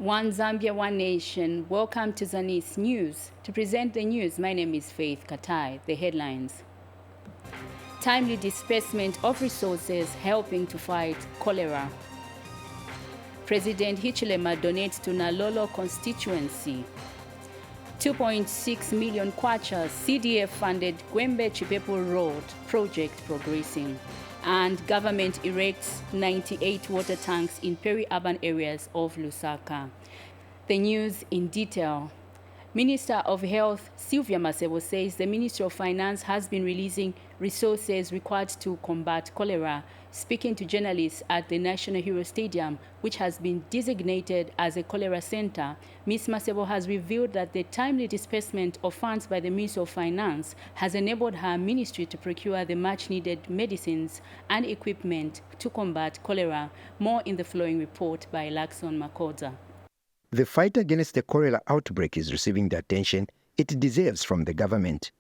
One Zambia, one nation. Welcome to Zanis News. To present the news, my name is Faith Katai. The headlines. Timely disbursement of resources helping to fight cholera. President Hichilema donates to Nalolo constituency. 2.6 million kwacha CDF-funded GBE Chipo Road project progressing. And government erects 98 water tanks in peri-urban areas of Lusaka. The news in detail. Minister of Health Sylvia Masebo says the Ministry of Finance has been releasing resources required to combat cholera. Speaking to journalists at the National Hero Stadium, which has been designated as a cholera center, Ms. Masebo has revealed that the timely disbursement of funds by the Ministry of Finance has enabled her ministry to procure the much-needed medicines and equipment to combat cholera. More in the following report by Lakson Makoda. The fight against the cholera outbreak is receiving the attention it deserves from the government.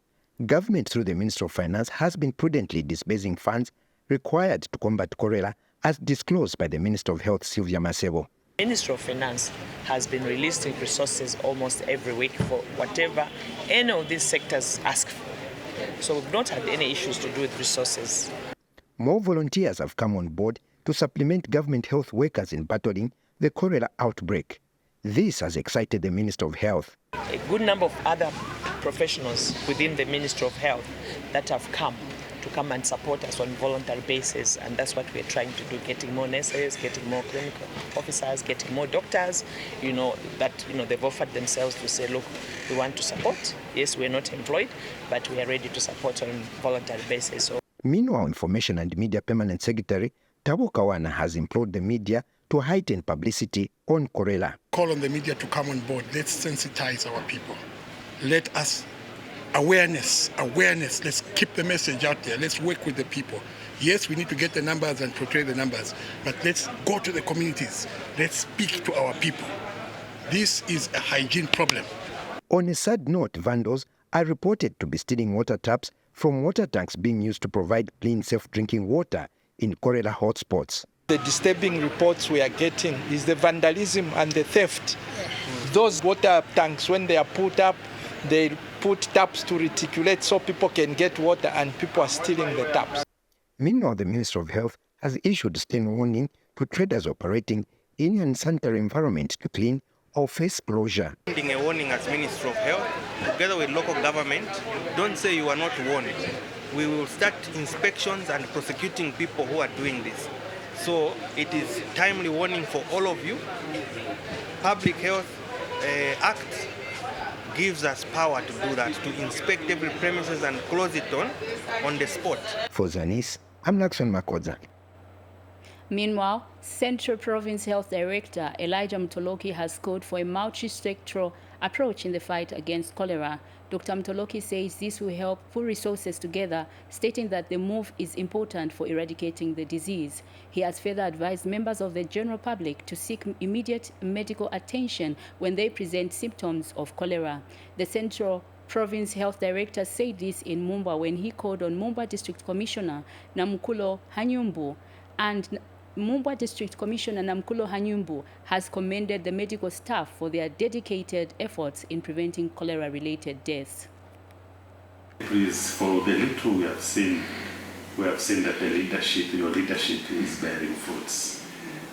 Government, through the Ministry of Finance, has been prudently disbursing funds required to combat cholera, as disclosed by the Minister of Health, Sylvia Masebo. The Ministry of Finance has been releasing resources almost every week for whatever any of these sectors ask for. So we've not had any issues to do with resources. More volunteers have come on board to supplement government health workers in battling the cholera outbreak. This has excited the Minister of Health. A good number of other professionals within the Ministry of Health that have come and support us on a voluntary basis, and that's what we're trying to do, getting more nurses, getting more clinical officers, getting more doctors, they've offered themselves to say, look, we want to support. Yes, we're not employed, but we are ready to support on a voluntary basis. So. Meanwhile, Information and Media Permanent Secretary Tabo Kawana has implored the media to heighten publicity on cholera. Call on the media to come on board. Let's sensitize our people. Let us awareness. Let's keep the message out there. Let's work with the people. Yes, we need to get the numbers and portray the numbers, but let's go to the communities. Let's speak to our people. This is a hygiene problem. On a sad note, vandals are reported to be stealing water taps from water tanks being used to provide clean, safe drinking water in cholera hotspots. The disturbing reports we are getting is the vandalism and the theft. Those water tanks, when they are put up, they put taps to reticulate so people can get water, and people are stealing the taps. Meanwhile, the Minister of Health has issued a stern warning to traders operating in an unsanitary environment to clean or face closure. Sending a warning as Minister of Health, together with local government, don't say you are not warned. We will start inspections and prosecuting people who are doing this. So it is timely warning for all of you. Public Health Act gives us power to do that, to inspect every premises and close it on the spot. For Zanis, I'm Lakson Makoda. Meanwhile, Central Province Health Director Elijah Mtoloki has called for a multi-sectoral approach in the fight against cholera. Dr. Mtoloki says this will help put resources together, stating that the move is important for eradicating the disease. He has further advised members of the general public to seek immediate medical attention when they present symptoms of cholera. The Central Province Health Director said this in Mumba when he called on Mumba District Commissioner Namkulo Hanyumbu, and Mumba District Commissioner Namkulo Hanyumbu has commended the medical staff for their dedicated efforts in preventing cholera-related deaths. Please, for the little we have seen that your leadership is bearing fruits.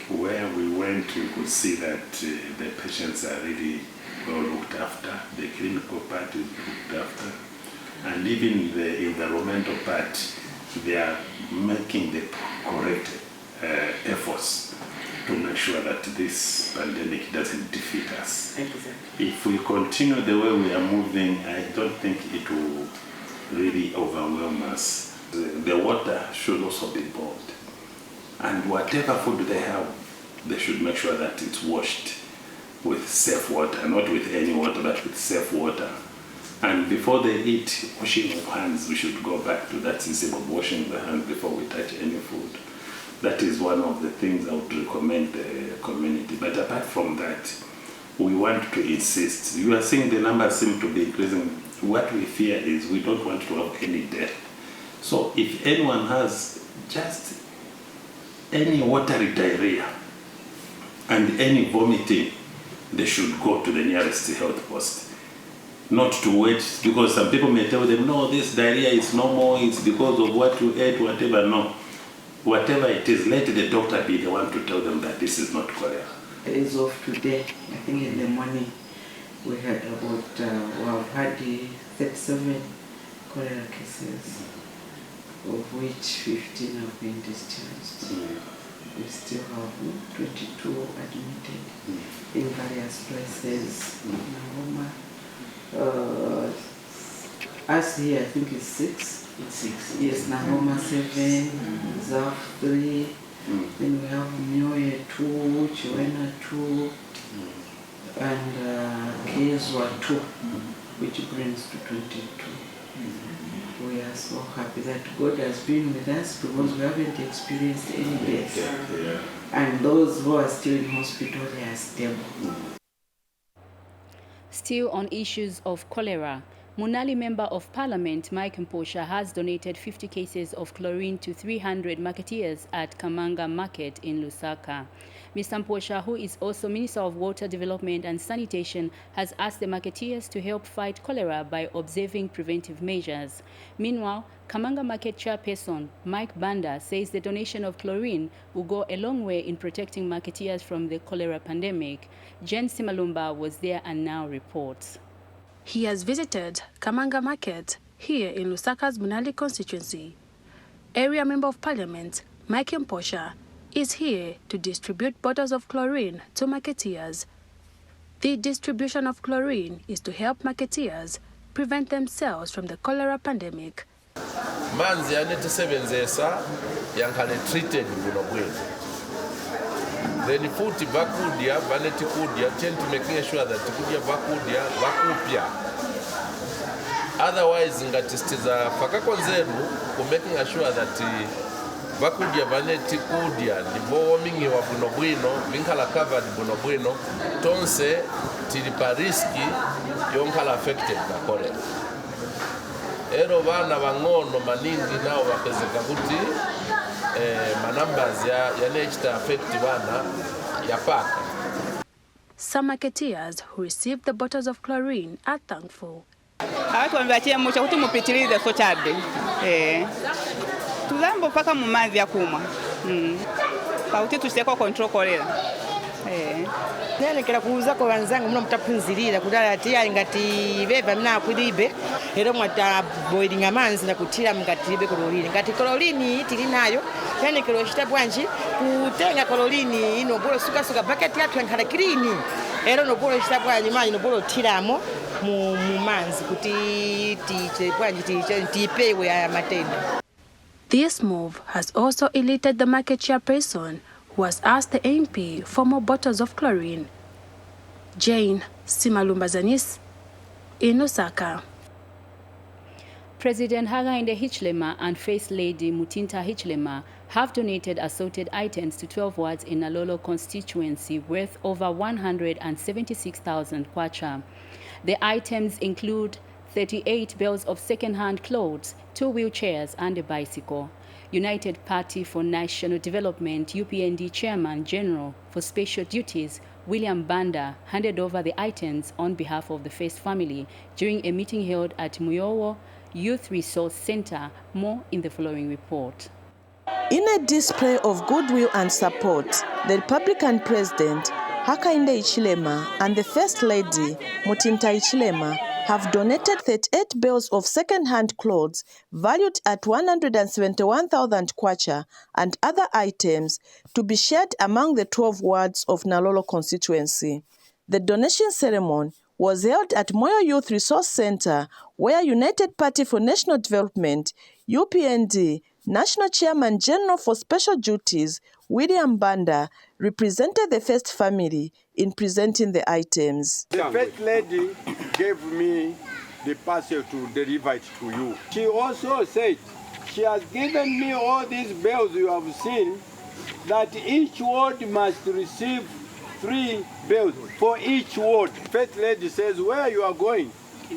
Where we went, we could see that the patients are really well looked after, the clinical part is looked after, and even the environmental part, they are making the correct efforts to make sure that this pandemic doesn't defeat us. If we continue the way we are moving, I don't think it will really overwhelm us. The water should also be boiled. And whatever food they have, they should make sure that it's washed with safe water, not with any water, but with safe water. And before they eat, washing of hands, we should go back to that system of washing the hands before we touch any food. That is one of the things I would recommend the community. But apart from that, we want to insist. You are seeing the numbers seem to be increasing. What we fear is we don't want to have any death. So if anyone has just any watery diarrhea and any vomiting, they should go to the nearest health post. Not to wait, because some people may tell them, no, this diarrhea is normal, it's because of what you ate, whatever. No. Whatever it is, let the doctor be the one to tell them that this is not cholera. As of today, I think in the morning, we had about, we've had 37 cholera cases, of which 15 have been discharged. We still have 22 admitted in various places. Nahoma, us here, I think it's 6. It's 6. Yes, Nahoma 7, Zaf 3, then we have Mioye 2, Chiwena 2, and Kezwa 2, which brings to 22. We are so happy that God has been with us because we haven't experienced any deaths. And those who are still in hospital, they are stable. Still on issues of cholera, Munali Member of Parliament Mike Mposha has donated 50 cases of chlorine to 300 marketeers at Kamanga Market in Lusaka. Mr. Mposha, who is also Minister of Water Development and Sanitation, has asked the marketeers to help fight cholera by observing preventive measures. Meanwhile, Kamanga Market Chairperson Mike Banda says the donation of chlorine will go a long way in protecting marketeers from the cholera pandemic. Jen Simalumba was there and now reports. He has visited Kamanga Market here in Lusaka's Munali constituency. Area Member of Parliament Mike Mposha is here to distribute bottles of chlorine to marketeers. The distribution of chlorine is to help marketeers prevent themselves from the cholera pandemic. Manzi yanetisebenzesa yankale treated buno bwino. Then futi bakudya vaneti kudya to making sure that kudya bakudya bakupya. Otherwise ngatistiza pakakonzeru ku making sure that bakudya vaneti kudya ndivo warming wa buno bwino vinkala covered buno bwino tonse tilipa riski yonkala affected na cholera. Ero vana vangono maningi nao vapezeka kuti manambers ya nechita affect vana ya paka. Some marketeers who received the bottles of chlorine are thankful. Watu wambatia mmoja kuti mupitilize so chabe. Tuzambo paka mu mazi ya kumwa. Pauti tusheko control cholera. Nene kila kuuza kwa wanzangu mna mtapunzilira kudala tia ngati beva mna kulibe ero mwata boiling amanzi na kutira mngatibe chlorine ngati chlorine tili nayo yani kilo shita bwanji kutenga chlorine ino bolo suka bucket yatu nkala clean ero no bolo shita bwanji manyi no bolo tiramo mu manzi kuti tiche bwanji tipewe ya matenda. This move has also elated the market chairperson, who has asked the MP for more bottles of chlorine. Jane Simalumba Zanis in Lusaka. President Hakainde Hichilema and First Lady Mutinta Hichilema have donated assorted items to 12 wards in Nalolo constituency worth over 176,000 kwacha. The items include 38 bales of second-hand clothes, 2 wheelchairs and a bicycle. United Party for National Development UPND Chairman General for Special Duties William Banda handed over the items on behalf of the First family during a meeting held at Muyowo Youth Resource Center. More in the following report. In a display of goodwill and support, the Republican President Hakainde Hichilema and the First Lady Mutinta Hichilema have donated 38 bales of second-hand clothes valued at 171,000 kwacha and other items to be shared among the 12 wards of Nalolo constituency. The donation ceremony was held at Moyo Youth Resource Center, where United Party for National Development, UPND, National Chairman General for Special Duties, William Banda, represented the First family in presenting the items. The First Lady gave me the parcel to deliver it to you. She also said she has given me all these bales you have seen, that each ward must receive 3 bales for each ward. First Lady says, where you are going,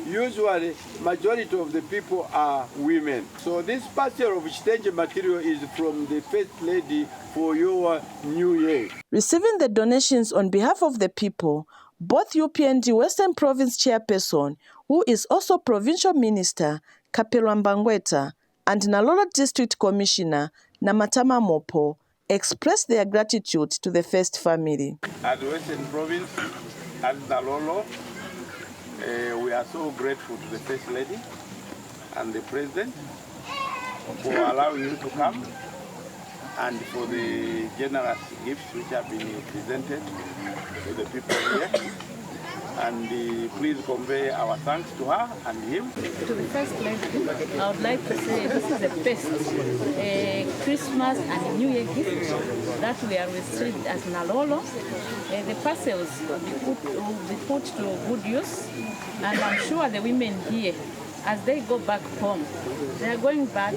usually majority of the people are women. So this parcel of exchange material is from the First Lady for your new year. Receiving the donations on behalf of the people, Both UPND Western Province Chairperson, who is also Provincial Minister, Kapelwa Mbangweta, and Nalolo District Commissioner, Namatama Mopo, expressed their gratitude to the First family. At Western Province, at Nalolo, we are so grateful to the First Lady and the President for allowing you to come and for the generous gifts which have been presented to the people here. And please convey our thanks to her and him. To the First Lady, I would like to say this is the best Christmas and New Year gift that we are received as Nalolo. The parcels will be put to good use, and I'm sure the women here, as they go back home, they are going back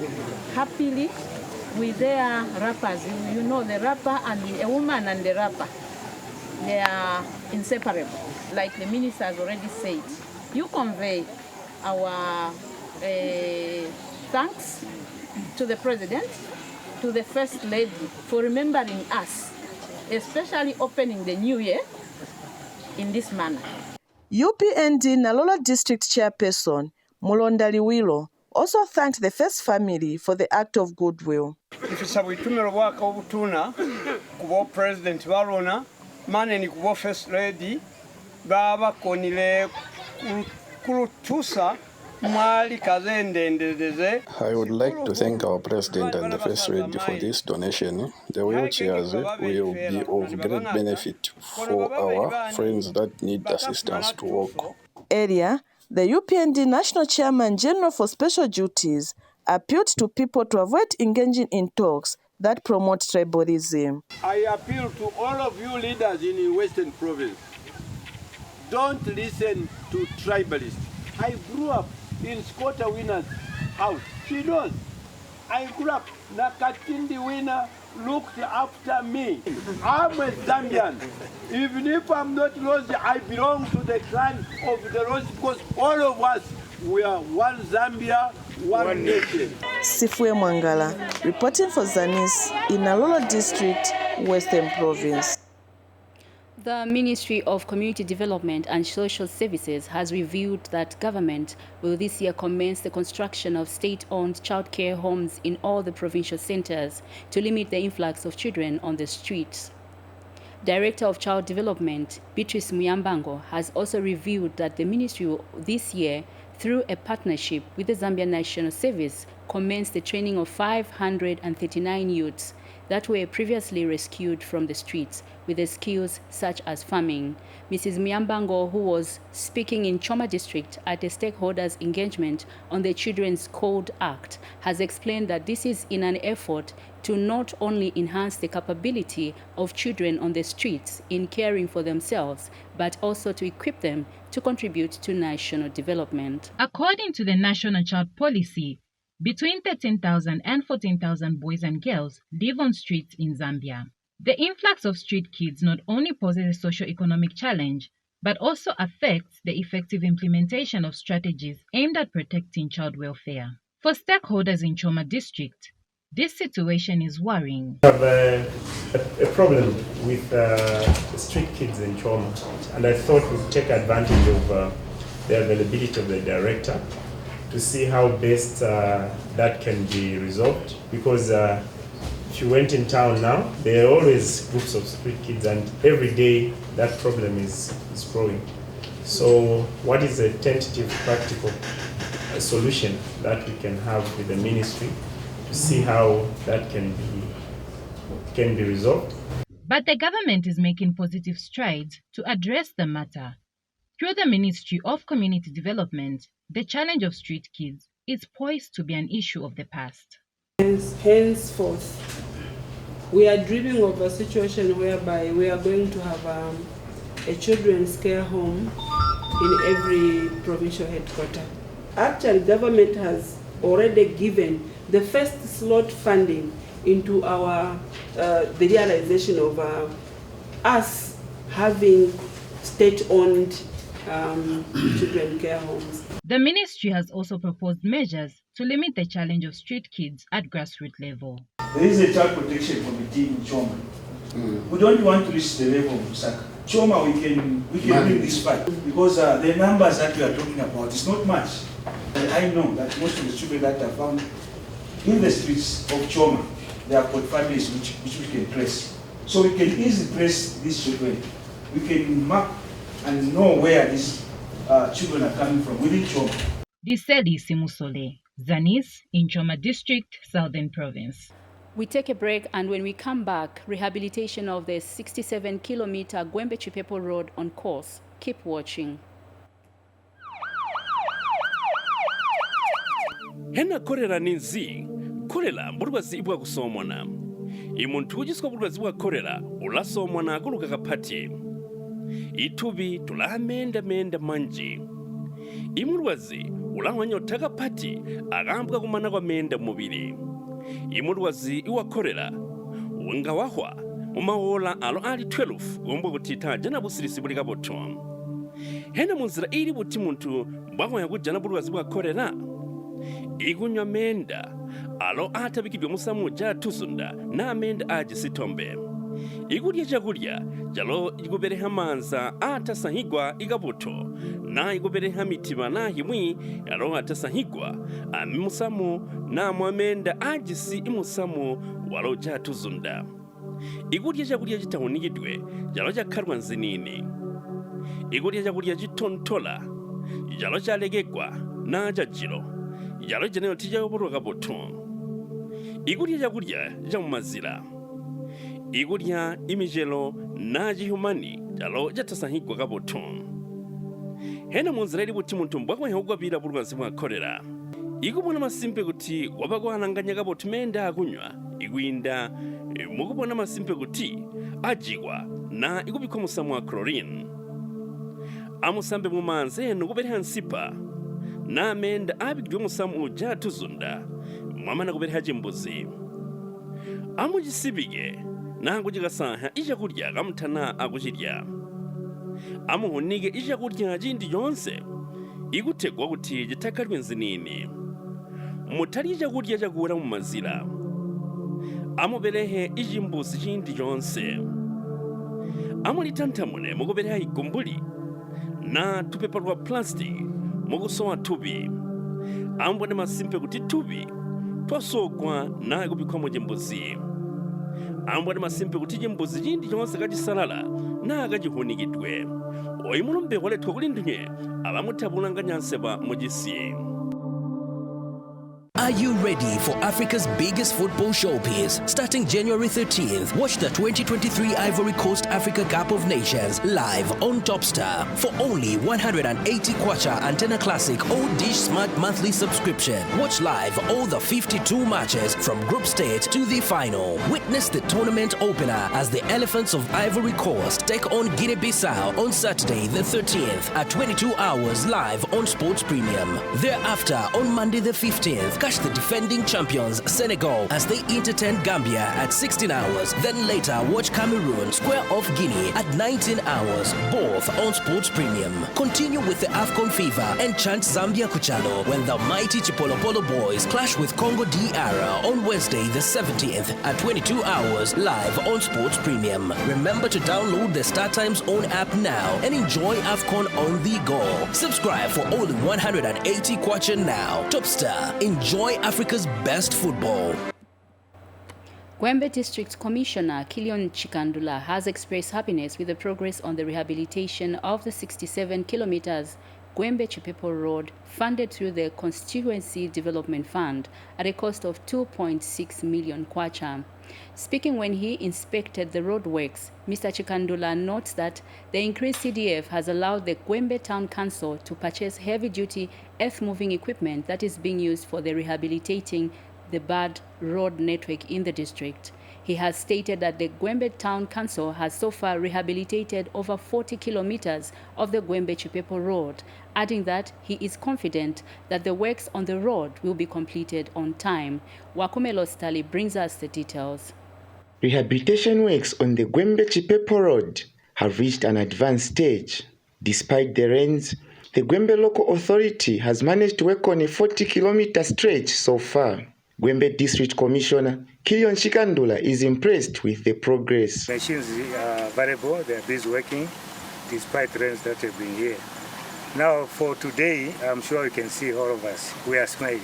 happily with their wrappers. You know, the wrapper and a woman and the wrapper, they are inseparable. Like the minister has already said, you convey our thanks to the President, to the First Lady for remembering us, especially opening the new year in this manner. UPND Nalolo District Chairperson, Mulonda Liwilo, also thanked the First family for the act of goodwill. Ifisa bwitumira obwaka obutuna kubo President Barona, mane ni kubo First Lady, baba konile kurutusa mwali kazendendeze. I would like to thank our President and the First Lady for this donation. The wheelchairs will be of great benefit for our friends that need assistance to walk. Earlier, the UPND National Chairman General for Special Duties appealed to people to avoid engaging in talks that promote tribalism. I appeal to all of you leaders in the Western Province. Don't listen to tribalists. I grew up in Scotta Winner's house. She knows. I grew up. Nakatindi Winner looked after me. I'm a Zambian. Even if I'm not Rosie, I belong to the clan of the Rosie because all of us, we are one Zambia, one nation. Sifue Mwangala, reporting for Zanis in Nalolo District, Western Province. The Ministry of Community Development and Social Services has revealed that government will this year commence the construction of state-owned childcare homes in all the provincial centers to limit the influx of children on the streets. Director of Child Development, Beatrice Muyambango, has also revealed that the ministry will this year, through a partnership with the Zambian National Service, commence the training of 539 youths that were previously rescued from the streets with the skills such as farming. Mrs. Muyambango, who was speaking in Choma District at a stakeholders engagement on the Children's Code Act, has explained that this is in an effort to not only enhance the capability of children on the streets in caring for themselves, but also to equip them to contribute to national development. According to the National Child Policy, between 13,000 and 14,000 boys and girls live on streets in Zambia. The influx of street kids not only poses a socio-economic challenge, but also affects the effective implementation of strategies aimed at protecting child welfare. For stakeholders in Choma District, this situation is worrying. We have a problem with street kids in Choma, and I thought we'd take advantage of the availability of the director to see how best that can be resolved, because if you went in town now, there are always groups of street kids, and every day that problem is growing. So what is a tentative practical solution that we can have with the ministry to see how that can be resolved? But the government is making positive strides to address the matter. Through the Ministry of Community Development, the challenge of street kids is poised to be an issue of the past. Henceforth, we are dreaming of a situation whereby we are going to have a children's care home in every provincial headquarter. Actually, government has already given the first slot funding into our the realization of us having state-owned children care homes. The ministry has also proposed measures to limit the challenge of street kids at grassroots level. There is a child protection committee in Choma. We don't want to reach the level of Lusaka. Choma, we can win this fight because the numbers that we are talking about is not much. And I know that most of the children that are found in the streets of Choma, they have got families which we can trace. So we can easily trace these children. We can map and know where these children are coming from within Choma. This said Simusole, Zanis in Choma District, Southern Province. We take a break, and when we come back, rehabilitation of the 67-kilometer GBE Chipo Road on course. Keep watching. Hena korela ninzi, korela bulwazi bwa kusomwana. Imuntu ujiswa bulwazi bwa korela, ulasomwana kuluka kapati. Itubi tulamenda manji. Imulwazi ulangwanyota kapati, agambwa kumana kwa menda mubili. Imulwazi iwakorela, wenga wahwa, umawola alo ali 12, gombo kutita jana busirisi bulika boto. Hena munzira ili buti muntu, mbwagwa ya kujana bulwazi bwa korela. Igunywa menda, alo atabikibyo musamu ja tuzunda, na menda aji sitombe. Igurya jagurya, jalo igubereha manza atasahigwa igabuto, na igubereha mitima na himwi, alo atasahigwa, amimusamu na mwamenda ajisi imusamu walo ja tuzunda. Igurya jagurya jitahunigidwe, jalo jakarwa nzinini. Igurya jagurya jitontola, jalo jalegekwa na jajilo. Jalo janeo tija yoburuga boto. Igurya jagurya jamumazira. Igurya imijelo na jihumani jalo jatasahigwa gaboto. Hena munzira iri buti muntu mbwagwa yahugwa bira bulwazi bwa korera. Igubona masimpe guti wabagwananganya gaboto menda agunywa. Igwinda mugubona masimpe guti ajigwa na igubiko musamu wa chlorine. Amusambe mumanze nugubere hansipa. Na menda abigwe musamu ja tuzunda. Mwamana gubere haje mbuzi. Amugisibige nangu jigasaha ija kurya gamutana agujirya. Amuhunige ija kurya jindi yonse. Igutegwa guti jitakarwe nzinini. Mutari ija kurya jagura mu mazira. Amuberehe ija imbuzi jindi yonse. Amulitantamune mugobereha igumbuli. Na tupepa rwa plastic mugusowa tubi. Ambone masimpe guti tubi. Twasogwa na igubikwa mu jimbuzi. Ambone masimpe guti jimbuzi jindi yonse gajisalala na gajihunigidwe. Oyimulumbe wale twagulindunye abamutabulanga nyanseba mujisi. Are you ready for Africa's biggest football showpiece? Starting January 13th, watch the 2023 Ivory Coast Africa Cup of Nations live on Topstar for only 180 kwacha antenna classic or dish smart monthly subscription. Watch live all the 52 matches from group stage to the final. Witness the tournament opener as the Elephants of Ivory Coast take on Guinea-Bissau on Saturday the 13th at 22 hours live on Sports Premium. Thereafter, on Monday the 15th, catch the defending champions Senegal as they entertain Gambia at 16 hours. Then later watch Cameroon square off Guinea at 19 hours, both on Sports Premium. Continue with the AFCON fever and chant Zambia Kuchalo when the mighty Chipolopolo boys clash with Congo DR on Wednesday the 17th at 22 hours live on Sports Premium. Remember to download the StarTimes own app now and enjoy AFCON on the go. Subscribe for only 180 kwacha now. Topstar, enjoy Africa's best football. GBE District Commissioner Kilion Chikandula has expressed happiness with the progress on the rehabilitation of the 67 kilometers GBE Chipo Road funded through the Constituency Development Fund at a cost of 2.6 million kwacha. Speaking when he inspected the roadworks, Mr. Chikandula notes that the increased CDF has allowed the GBE Town Council to purchase heavy-duty earth-moving equipment that is being used for the rehabilitating the bad road network in the district. He has stated that the GBE Town Council has so far rehabilitated over 40 kilometers of the GBE Chipo Road, adding that he is confident that the works on the road will be completed on time. Wakumelo Stali brings us the details. Rehabilitation works on the GBE Chipo Road have reached an advanced stage. Despite the rains, the GBE local authority has managed to work on a 40-kilometer stretch so far. Gwembe District Commissioner Kilion Shikandula is impressed with the progress. Machines are variable, they are busy working despite rains that have been here. Now for today, I'm sure you can see all of us, we are smiling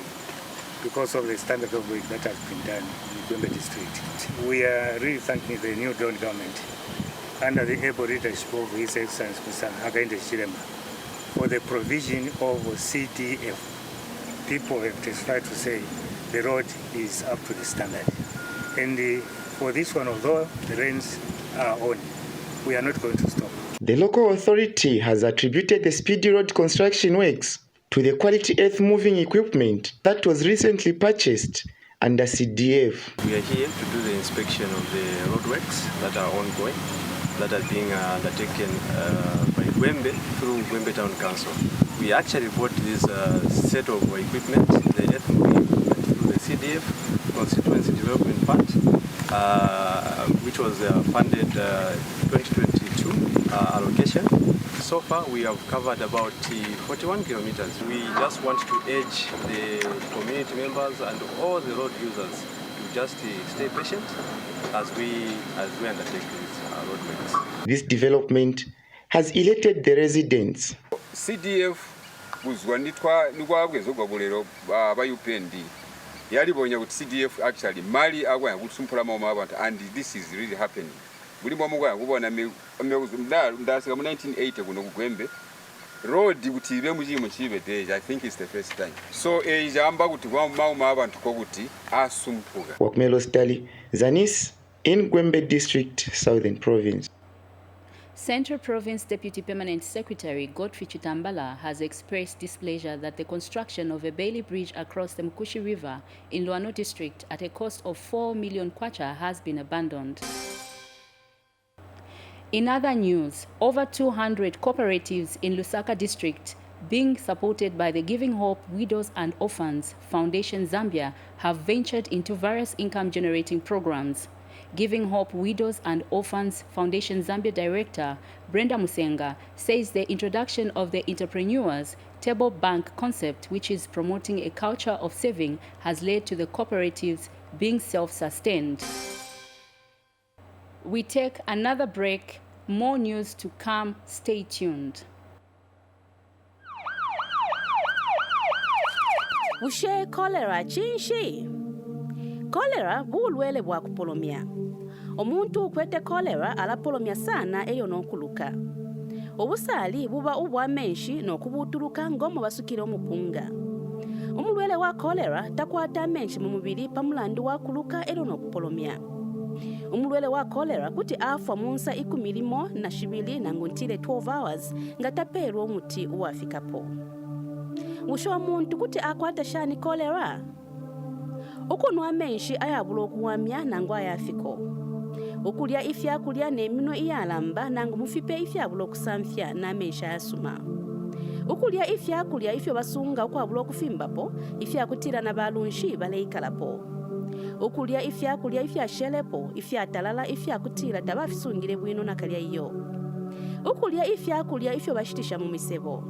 because of the standard of work that has been done in Gwembe District. We are really thanking the new Dawn government under the able leadership of His Excellency Mr. Hakainde Hichilema for the provision of CDF. People have testified to say the road is up to the standard. And for this one, although the rains are on, we are not going to stop. The local authority has attributed the speedy road construction works to the quality earth-moving equipment that was recently purchased under CDF. We are here to do the inspection of the roadworks that are ongoing, that are being undertaken by Gwembe through Gwembe Town Council. We actually bought this set of equipment, the earth-moving equipment, through the CDF, Constituency Development Fund, which was funded 2022 allocation. So far, we have covered about 41 kilometers. We just want to urge the community members and all the road users to just stay patient as we undertake these roadworks. This development has elated the residents. CDF kuzwanitwa nikwabwezo gwabulero ba UPND yalibonya kuti CDF actually mali agwa kusumpula mama abantu, and this is really happening. Buli mwamu gwa kubona ndasika mu 1980 kuno kugwembe road kuti ibe muchimu chibe deja. I think it's the first time. So ejamba kuti mama abantu ko kuti asumpuka. Wakmelo Stali, Zanis in Gwembe District, Southern Province. Central Province Deputy Permanent Secretary Godfrey Chitambala has expressed displeasure that the construction of a Bailey Bridge across the Mkushi River in Luano District at a cost of 4 million kwacha has been abandoned. In other news, over 200 cooperatives in Lusaka District, being supported by the Giving Hope Widows and Orphans Foundation Zambia, have ventured into various income-generating programs. Giving Hope Widows and Orphans Foundation Zambia Director Brenda Musenga says the introduction of the Entrepreneurs Table Bank concept, which is promoting a culture of saving, has led to the cooperatives being self-sustained. We take another break. More news to come. Stay tuned. Ushe kolera chinshi. Kolera bulwele bwa kupolomia. Omuntu ukwete kolera alapolomia sana eyo n'okuluka. Obusali buba ubwa menshi n'okubutuluka ngomu basukire omupunga. Omulwele wa kolera takwata menshi mu mubiri pamulandu wa kuluka eyo n'okupolomia. Omulwele wa kolera kuti afa munsa 12 na nguntile 12 hours nga taperwa omuti uwafikapo. Usho omuntu kuti akwata shani kolera. Okunwa menshi ayabula okuwamya nangu ayafiko. Okulya ifya kulya n'emino iyalamba nangu mufipe ifya bula okusamfya n'amenshi ayasuma. Okulya ifya kulya ifyo basunga okwabula okufimbapo ifya kutira na balunshi baleikalapo. Okulya ifya kulya ifya shelepo ifya talala ifya kutira tabafisungire bwino nakalya iyo. Okulya ifya kulya ifyo bashitisha mu misebo.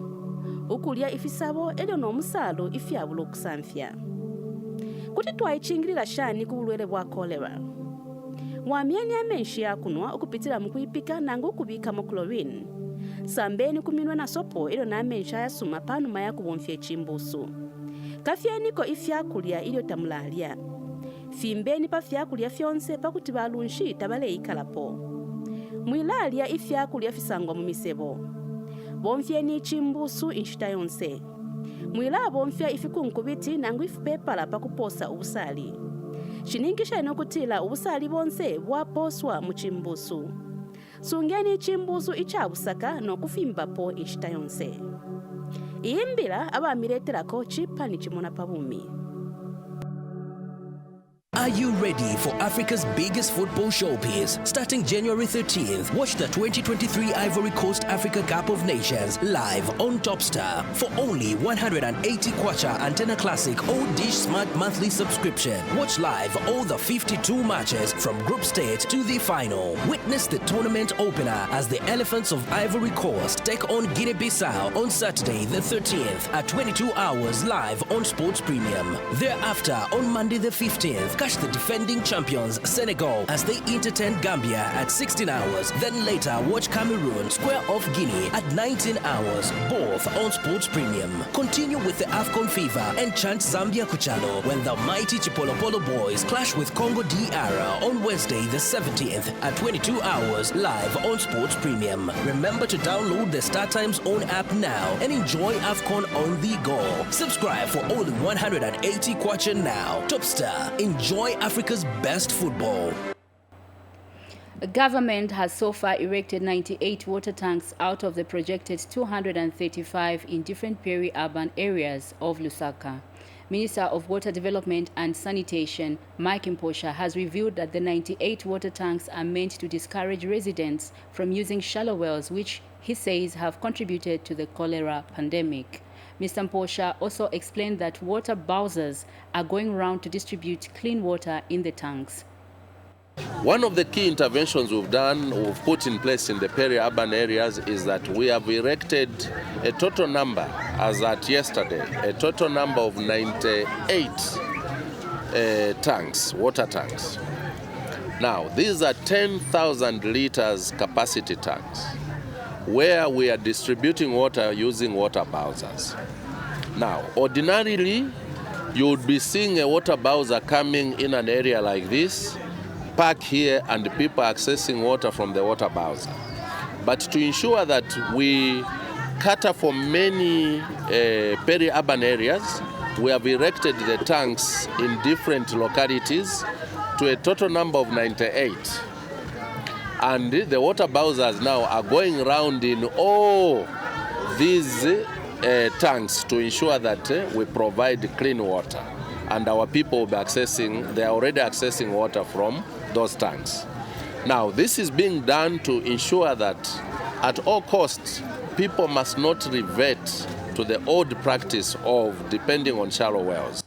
Okulya ifisabo elyo n'omusalo ifya bula okusamfya. Kuti twaichingirira shani ku bulwele bwa kolera. Wamyeni amenshi yakunwa okupitira mu kuipika nangu kubika mu chlorine. Sambeni kuminwa na sopo ilo na amenshi ayasuma panuma ya kubonfya echimbusu. Kafyeniko ifya kulya ilyo tamulalia. Fimbeni pa fya kulya fyonse pakuti balunshi tabale ikalapo. Mwilalia ifya kulya fisangwa mu misebo. Bonfyeni echimbusu inshita yonse. Mwila bonfya ifikunkubiti nangu ifupepala pakuposa ubusali. Shiningisha inokutila ubusali bonse bwaposwa mu chimbusu. Sungeni chimbusu ichabusaka no kufimbapo inshita yonse. Imbila abamireterako chipa ni chimona pabumi. Are you ready for Africa's biggest football showpiece? Starting January 13th, watch the 2023 Ivory Coast Africa Cup of Nations live on Topstar for only 180 kwacha Antenna Classic or Dish Smart monthly subscription. Watch live all the 52 matches from group stage to the final. Witness the tournament opener as the Elephants of Ivory Coast take on Guinea-Bissau on Saturday the 13th at 22 hours live on Sports Premium. Thereafter, on Monday the 15th, catch the defending champions Senegal as they entertain Gambia at 16 hours. Then later, watch Cameroon square off Guinea at 19 hours, both on Sports Premium. Continue with the AFCON fever and chant Zambia Kuchalo when the mighty Chipolopolo boys clash with Congo DR on Wednesday the 17th at 22 hours live on Sports Premium. Remember to download the StarTimes own app now and enjoy AFCON on the go. Subscribe for only 180 kwacha now. Topstar, enjoy Africa's best football. The government has so far erected 98 water tanks out of the projected 235 in different peri-urban areas of Lusaka. Minister of Water Development and Sanitation, Mike Mposha, has revealed that the 98 water tanks are meant to discourage residents from using shallow wells, which he says have contributed to the cholera pandemic. Mr. Mposha also explained that water bowsers are going around to distribute clean water in the tanks. One of the key interventions we've put in place in the peri-urban areas is that we have erected a total number, as at yesterday, a total number of 98 tanks, water tanks. Now, these are 10,000 liters capacity tanks, where we are distributing water using water bowsers. Now, ordinarily, you would be seeing a water bowser coming in an area like this, park here, and people accessing water from the water bowser. But to ensure that we cater for many peri-urban areas, we have erected the tanks in different localities to a total number of 98. And the water bowsers now are going around in all these tanks to ensure that we provide clean water. And our people will be they are already accessing water from those tanks. Now, this is being done to ensure that at all costs, people must not revert to the old practice of depending on shallow wells.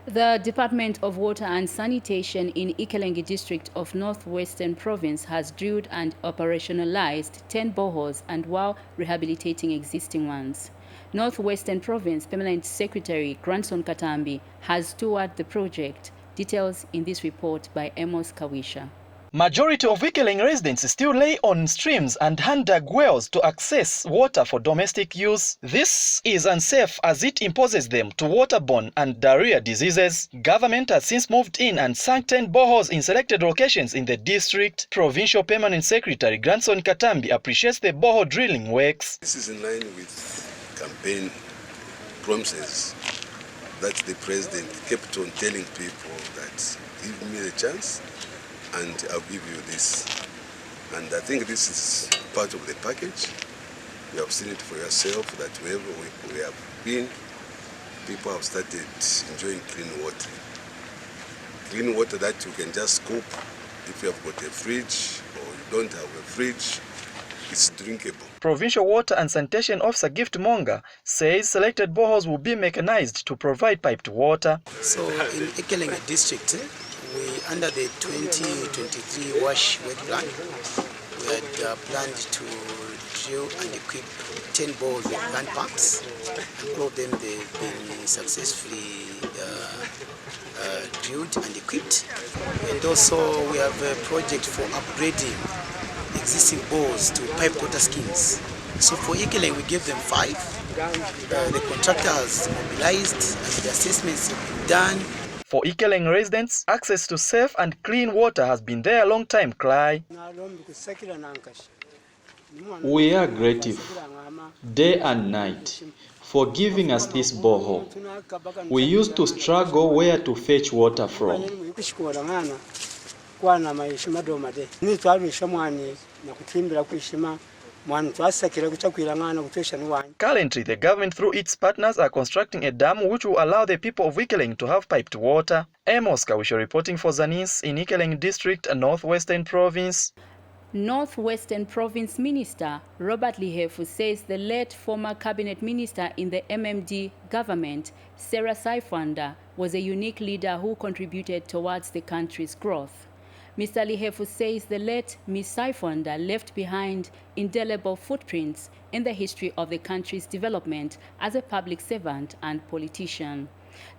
The Department of Water and Sanitation in Ikelengi district of Northwestern Province has drilled and operationalized 10 boreholes and while rehabilitating existing ones. Northwestern Province Permanent Secretary Grandson Katambi has toured the project. Details in this report by Amos Kawisha. Majority of Ikelengi residents still lay on streams and hand-dug wells to access water for domestic use. This is unsafe as it imposes them to waterborne and diarrhea diseases. Government has since moved in and sunk 10 boreholes in selected locations in the district. Provincial Permanent Secretary Grandson Katambi appreciates the borehole drilling works. This is in line with campaign promises that the president kept on telling people that give me the chance and I'll give you this. And I think this is part of the package. You have seen it for yourself that wherever we have been, people have started enjoying clean water. Clean water that you can just scoop if you have got a fridge or you don't have a fridge. It's drinkable. Provincial Water and Sanitation Officer Gift Monga says selected boreholes will be mechanized to provide piped water. So in Ikelengi district, under the 2023 wash wet plan, we had planned to drill and equip 10 boreholes with hand pumps. All of them they've been successfully drilled and equipped. And also we have a project for upgrading existing bores to pipe water schemes. So for Ikelengi we gave them 5. The contractor has mobilized and the assessments have been done. For Ikelengi residents, access to safe and clean water has been there a long time, Cly. We are grateful, day and night, for giving us this borehole. We used to struggle where to fetch water from. Currently, the government through its partners are constructing a dam which will allow the people of Ikeleng to have piped water. Amos Kawisho reporting for Zanis in Ikeleng District, Northwestern Province. Northwestern Province Minister Robert Lihefu says the late former cabinet minister in the MMD government, Sarah Saifanda, was a unique leader who contributed towards the country's growth. Mr. Lihefu says the late Ms. Saifanda left behind indelible footprints in the history of the country's development as a public servant and politician.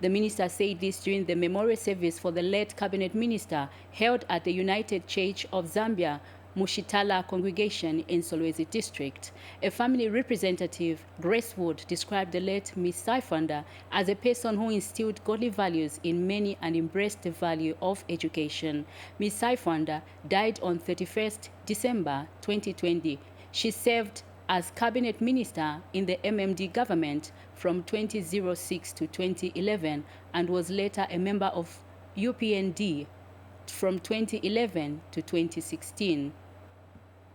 The minister said this during the memorial service for the late cabinet minister held at the United Church of Zambia Mushitala congregation in Solwezi district. A family representative, Grace Wood, described the late Miss Saifanda as a person who instilled godly values in many and embraced the value of education. Miss Saifanda died on 31st December 2020. She served as cabinet minister in the MMD government from 2006 to 2011 and was later a member of UPND from 2011 to 2016.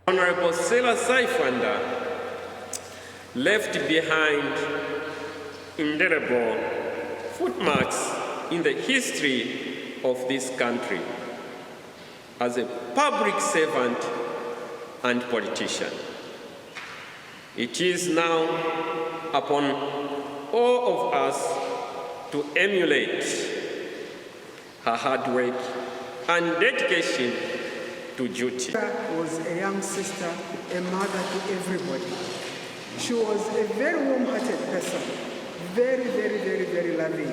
Honorable Sarah Saifanda left behind indelible footmarks in the history of this country as a public servant and politician. It is now upon all of us to emulate her hard work and dedication to duty. Sarah was a young sister, a mother to everybody. She was a very warm-hearted person, very, very, very, very loving.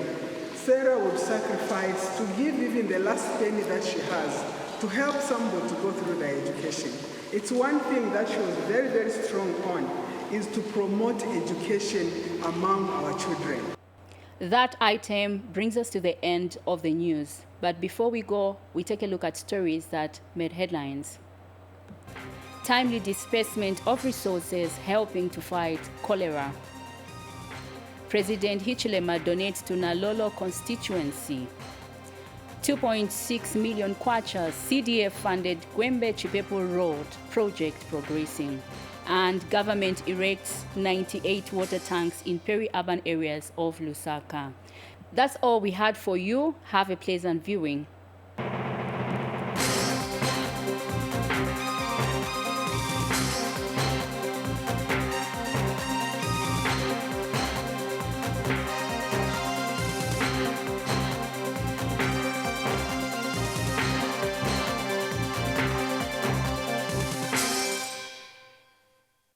Sarah would sacrifice to give even the last penny that she has to help somebody to go through their education. It's one thing that she was very, very strong on, is to promote education among our children. That item brings us to the end of the news. But before we go, we take a look at stories that made headlines. Timely disbursement of resources helping to fight cholera. President Hichilema donates to Nalolo constituency. 2.6 million kwacha CDF-funded GBE Chipo Road project progressing. And government erects 98 water tanks in peri-urban areas of Lusaka. That's all we had for you. Have a pleasant viewing.